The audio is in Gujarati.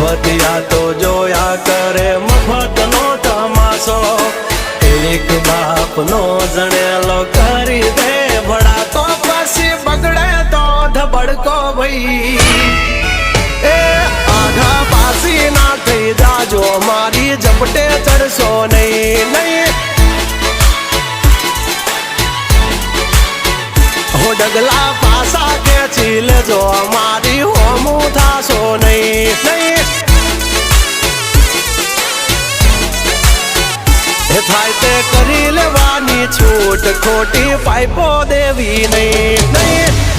મફતિયા તો જોયા કરે મફતનો તમાશો એક બાપનો જણેલો કરી દે ભડા તો પછી બગડે તો ધબડકો ભાઈ એ આઘા પાસી ના થઈ જાજો મારી ઝપટે ચડશો નહીં નહીં હો ડગલા પાસા ખેંચી લેજો મારી હોમું થાશો નહીં નહીં થાય તે કરી લેવાની છૂટ ખોટી પાઇપો દેવી નહીં નહીં